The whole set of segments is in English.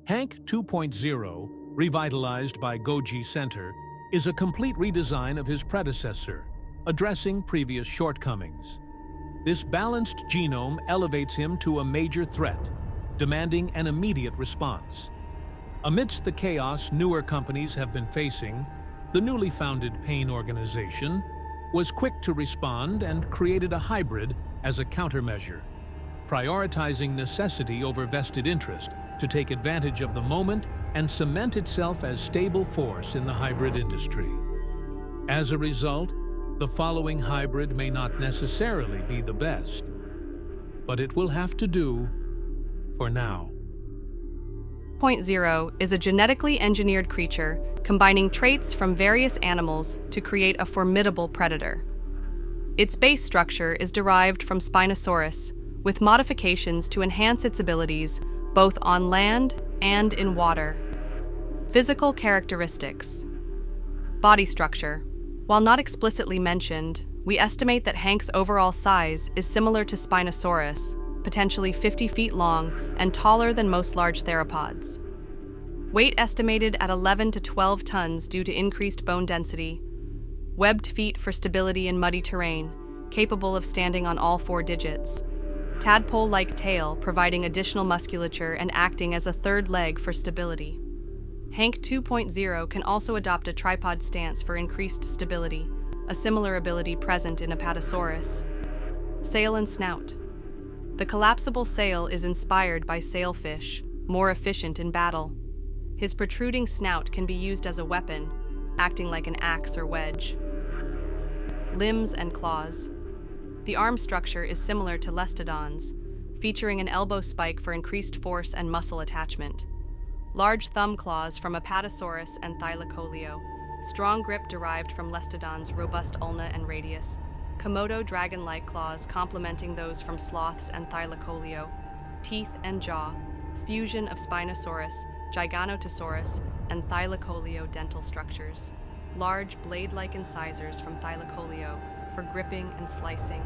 Hank 2.0, revitalized by Goji Center, is a complete redesign of his predecessor, addressing previous shortcomings. This balanced genome elevates him to a major threat, demanding an immediate response. Amidst the chaos newer companies have been facing, the newly founded pain organization was quick to respond and created a hybrid as a countermeasure, prioritizing necessity over vested interest to take advantage of the moment and cement itself as stable force in the hybrid industry. As a result, the following hybrid may not necessarily be the best, but it will have to do for now. 2.0 is a genetically engineered creature combining traits from various animals to create a formidable predator. Its base structure is derived from Spinosaurus, with modifications to enhance its abilities both on land and in water. Physical characteristics. Body structure. While not explicitly mentioned, we estimate that Hank's overall size is similar to Spinosaurus, potentially 50 feet long and taller than most large theropods. Weight estimated at 11 to 12 tons due to increased bone density. Webbed feet for stability in muddy terrain, capable of standing on all four digits. Tadpole-like tail providing additional musculature and acting as a third leg for stability. Hank 2.0 can also adopt a tripod stance for increased stability, a similar ability present in Apatosaurus. Sail and snout. The collapsible sail is inspired by sailfish, more efficient in battle. His protruding snout can be used as a weapon, acting like an axe or wedge. Limbs and claws. The arm structure is similar to Lestodon's, featuring an elbow spike for increased force and muscle attachment. Large thumb claws from Apatosaurus and Thylacoleo. Strong grip derived from Lestodon's robust ulna and radius. Komodo dragon-like claws complementing those from sloths and Thylacoleo. Teeth and jaw. Fusion of Spinosaurus, Giganotosaurus, and Thylacoleo dental structures. Large blade-like incisors from Thylacoleo for gripping and slicing.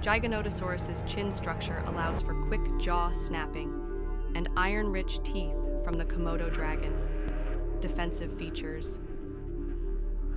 Giganotosaurus's chin structure allows for quick jaw snapping, and iron-rich teeth from the Komodo dragon. Defensive features.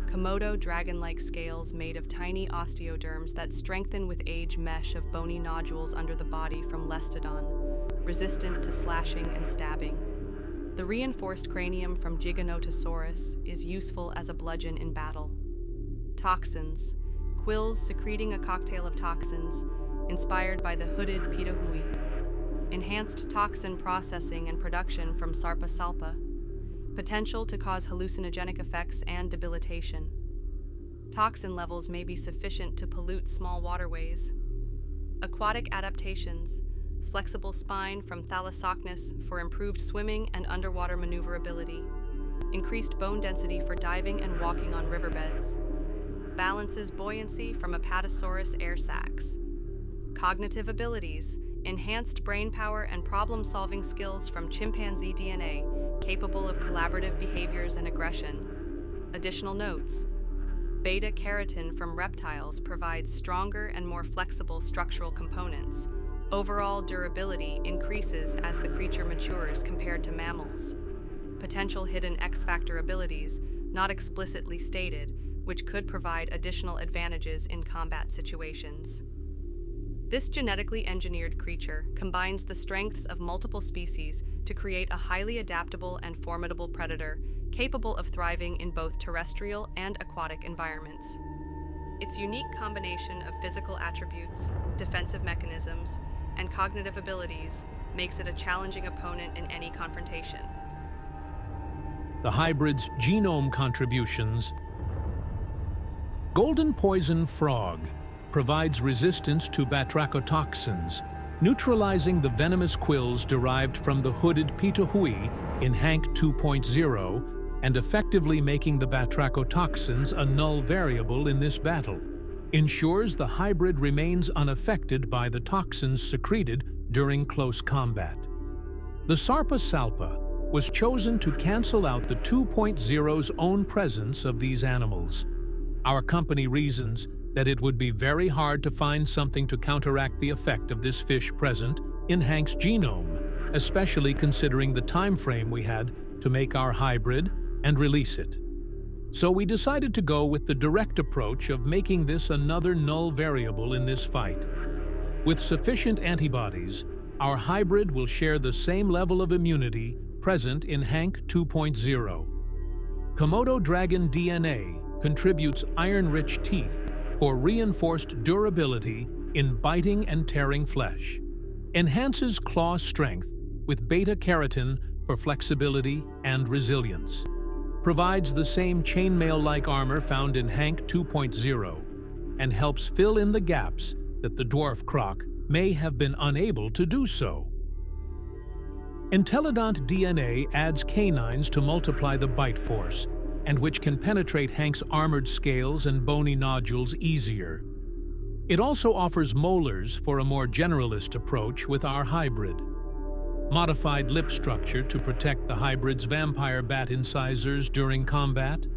Komodo dragon-like scales made of tiny osteoderms that strengthen with age, mesh of bony nodules under the body from Lestodon, resistant to slashing and stabbing. The reinforced cranium from Giganotosaurus is useful as a bludgeon in battle. Toxins. Quills secreting a cocktail of toxins, inspired by the hooded Pitahui. Enhanced toxin processing and production from Sarpa salpa. Potential to cause hallucinogenic effects and debilitation. Toxin levels may be sufficient to pollute small waterways. Aquatic adaptations. Flexible spine from Thalassocnus for improved swimming and underwater maneuverability. Increased bone density for diving and walking on riverbeds. Balances buoyancy from Apatosaurus air sacs. Cognitive abilities. Enhanced brain power and problem-solving skills from chimpanzee DNA, capable of collaborative behaviors and aggression. Additional notes. Beta-carotene from reptiles provides stronger and more flexible structural components. Overall durability increases as the creature matures compared to mammals. Potential hidden X-factor abilities, not explicitly stated, which could provide additional advantages in combat situations. This genetically engineered creature combines the strengths of multiple species to create a highly adaptable and formidable predator capable of thriving in both terrestrial and aquatic environments. Its unique combination of physical attributes, defensive mechanisms, and cognitive abilities makes it a challenging opponent in any confrontation. The hybrid's genome contributions. Golden poison frog provides resistance to batrachotoxins, neutralizing the venomous quills derived from the hooded Pitahui in Hank 2.0 and effectively making the batrachotoxins a null variable in this battle. Ensures the hybrid remains unaffected by the toxins secreted during close combat. The Sarpa salpa was chosen to cancel out the 2.0's own presence of these animals. Our company reasons that it would be very hard to find something to counteract the effect of this fish present in Hank's genome. especially considering the time frame we had to make our hybrid and release it. So we decided to go with the direct approach of making this another null variable in this fight. With sufficient antibodies, our hybrid will share the same level of immunity present in Hank 2.0. Komodo dragon DNA contributes iron-rich teeth for reinforced durability in biting and tearing flesh, enhances claw strength with beta-carotene for flexibility and resilience, provides the same chainmail-like armor found in Hank 2.0, and helps fill in the gaps that the dwarf croc may have been unable to do so. Intellidont DNA adds canines to multiply the bite force, and which can penetrate Hank's armored scales and bony nodules easier. It also offers molars for a more generalist approach with our hybrid. Modified lip structure to protect the hybrid's vampire bat incisors during combat.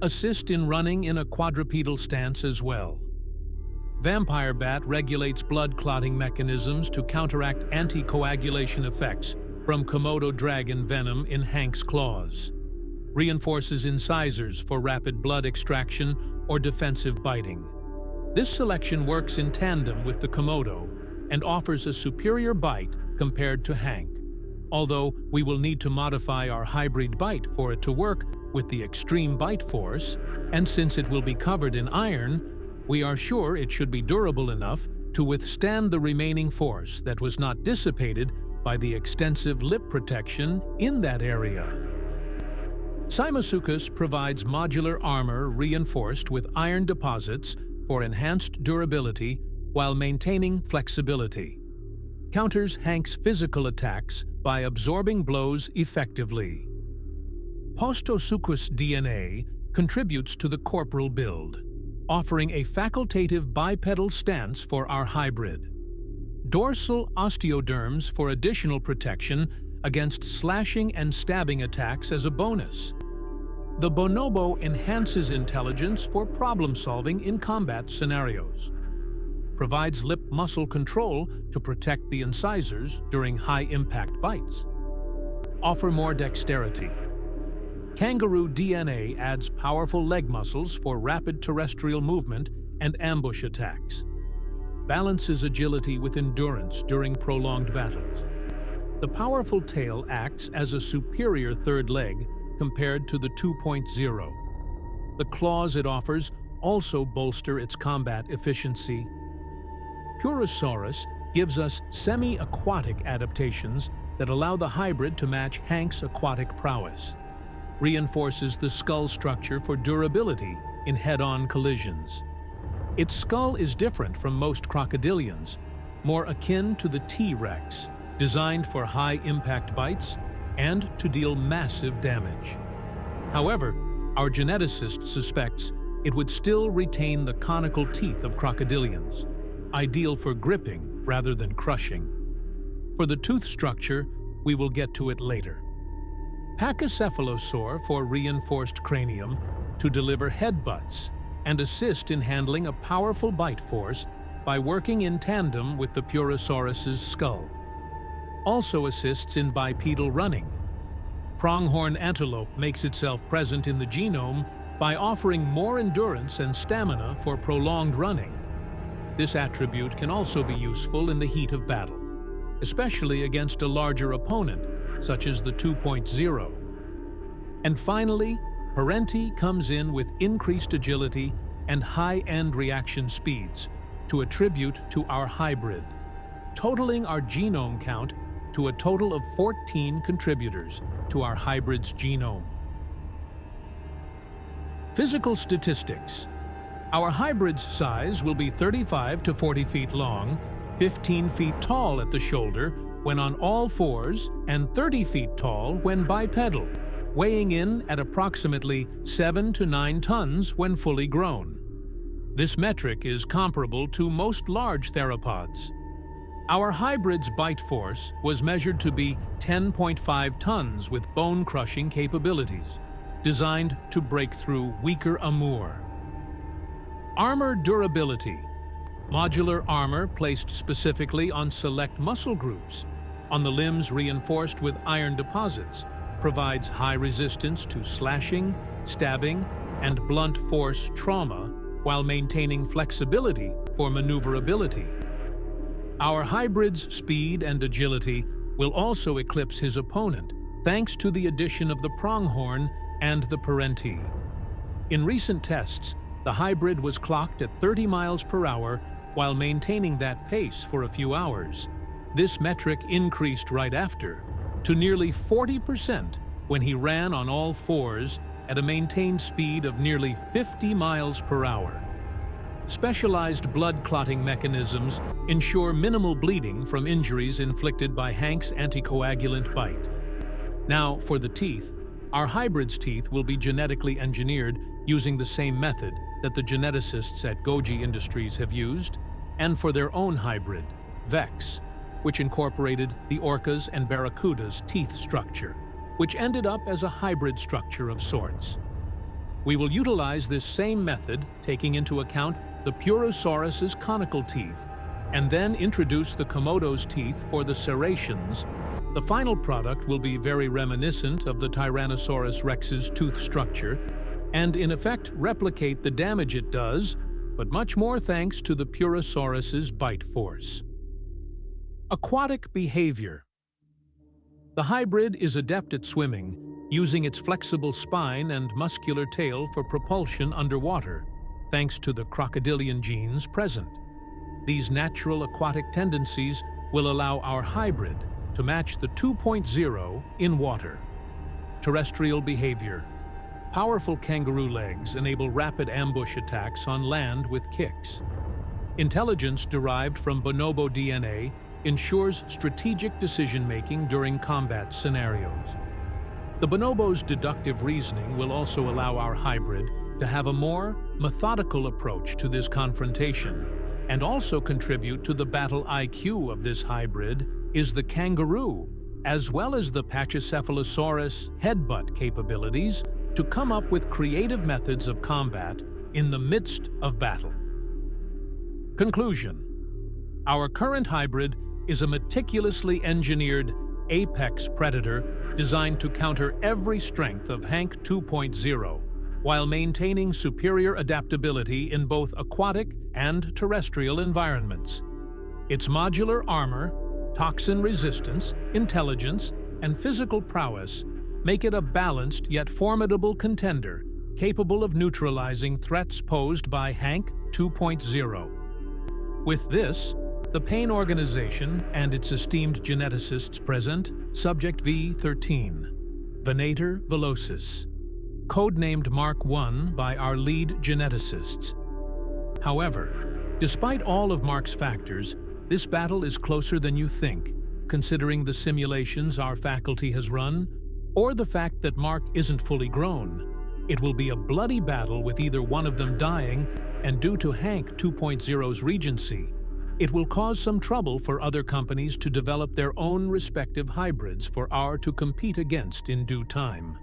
Assist in running in a quadrupedal stance as well. Vampire bat regulates blood clotting mechanisms to counteract anticoagulation effects from Komodo dragon venom in Hank's claws. Reinforces incisors for rapid blood extraction or defensive biting. This selection works in tandem with the Komodo and offers a superior bite compared to Hank, although we will need to modify our hybrid bite for it to work with the extreme bite force, and since it will be covered in iron, we are sure it should be durable enough to withstand the remaining force that was not dissipated by the extensive lip protection in that area. Cymosuchus provides modular armor reinforced with iron deposits for enhanced durability while maintaining flexibility. Counters Hank's physical attacks by absorbing blows effectively. Postosuchus DNA contributes to the corporal build, offering a facultative bipedal stance for our hybrid. Dorsal osteoderms for additional protection against slashing and stabbing attacks as a bonus. The bonobo enhances intelligence for problem-solving in combat scenarios. Provides lip muscle control to protect the incisors during high-impact bites. Offer more dexterity. Kangaroo DNA adds powerful leg muscles for rapid terrestrial movement and ambush attacks. Balances agility with endurance during prolonged battles. The powerful tail acts as a superior third leg compared to the 2.0. The claws it offers also bolster its combat efficiency. Purosaurus gives us semi-aquatic adaptations that allow the hybrid to match Hank's aquatic prowess. Reinforces the skull structure for durability in head-on collisions. Its skull is different from most crocodilians, more akin to the T-Rex, designed for high-impact bites and to deal massive damage. However, our geneticist suspects it would still retain the conical teeth of crocodilians, ideal for gripping rather than crushing. For the tooth structure, we will get to it later. Pachycephalosaur for reinforced cranium to deliver headbutts and assist in handling a powerful bite force by working in tandem with the Purosaurus's skull. Also assists in bipedal running. Pronghorn antelope makes itself present in the genome by offering more endurance and stamina for prolonged running. This attribute can also be useful in the heat of battle, especially against a larger opponent, such as the 2.0. And finally, Parenti comes in with increased agility and high-end reaction speeds to attribute to our hybrid, totaling our genome count to a total of 14 contributors to our hybrid's genome. Physical statistics. Our hybrid's size will be 35 to 40 feet long, 15 feet tall at the shoulder when on all fours, and 30 feet tall when bipedal, weighing in at approximately 7 to 9 tons when fully grown. This metric is comparable to most large theropods. Our hybrid's bite force was measured to be 10.5 tons with bone-crushing capabilities, designed to break through weaker amur. Armor durability. Modular armor placed specifically on select muscle groups, on the limbs reinforced with iron deposits, provides high resistance to slashing, stabbing, and blunt force trauma while maintaining flexibility for maneuverability. Our hybrid's speed and agility will also eclipse his opponent thanks to the addition of the pronghorn and the parenti. In recent tests, the hybrid was clocked at 30 miles per hour while maintaining that pace for a few hours. This metric increased right after, to nearly 40% when he ran on all fours at a maintained speed of nearly 50 miles per hour. Specialized blood clotting mechanisms ensure minimal bleeding from injuries inflicted by Hank's anticoagulant bite. Now, for the teeth, our hybrid's teeth will be genetically engineered using the same method that the geneticists at Goji Industries have used, and for their own hybrid, Vex, which incorporated the orca's and barracuda's teeth structure, which ended up as a hybrid structure of sorts. We will utilize this same method, taking into account the Purosaurus's conical teeth, and then introduce the Komodo's teeth for the serrations. The final product will be very reminiscent of the Tyrannosaurus rex's tooth structure, and in effect replicate the damage it does, but much more thanks to the Purosaurus's bite force. Aquatic behavior. The hybrid is adept at swimming, using its flexible spine and muscular tail for propulsion underwater, thanks to the crocodilian genes present. These natural aquatic tendencies will allow our hybrid to match the 2.0 in water. Terrestrial behavior. Powerful kangaroo legs enable rapid ambush attacks on land with kicks. Intelligence derived from bonobo DNA ensures strategic decision-making during combat scenarios. The bonobo's deductive reasoning will also allow our hybrid to have a more methodical approach to this confrontation, and also contribute to the battle IQ of this hybrid is the kangaroo, as well as the Pachycephalosaurus headbutt capabilities to come up with creative methods of combat in the midst of battle. Conclusion. Our current hybrid is a meticulously engineered apex predator designed to counter every strength of Hank 2.0 while maintaining superior adaptability in both aquatic and terrestrial environments. Its modular armor, toxin resistance, intelligence, and physical prowess make it a balanced yet formidable contender capable of neutralizing threats posed by Hank 2.0. With this, the Pain Organization and its esteemed geneticists present Subject V13, Venator velocis, codenamed Mark I by our lead geneticists. However, despite all of Mark's factors, this battle is closer than you think, considering the simulations our faculty has run, or the fact that Mark isn't fully grown. It will be a bloody battle with either one of them dying, and due to Hank 2.0's regency, it will cause some trouble for other companies to develop their own respective hybrids for our to compete against in due time.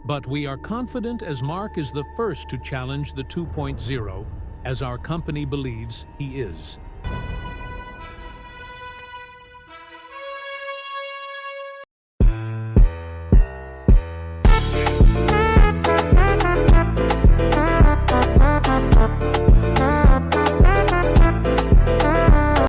But we are confident as Mark is the first to challenge the 2.0, as our company believes he is.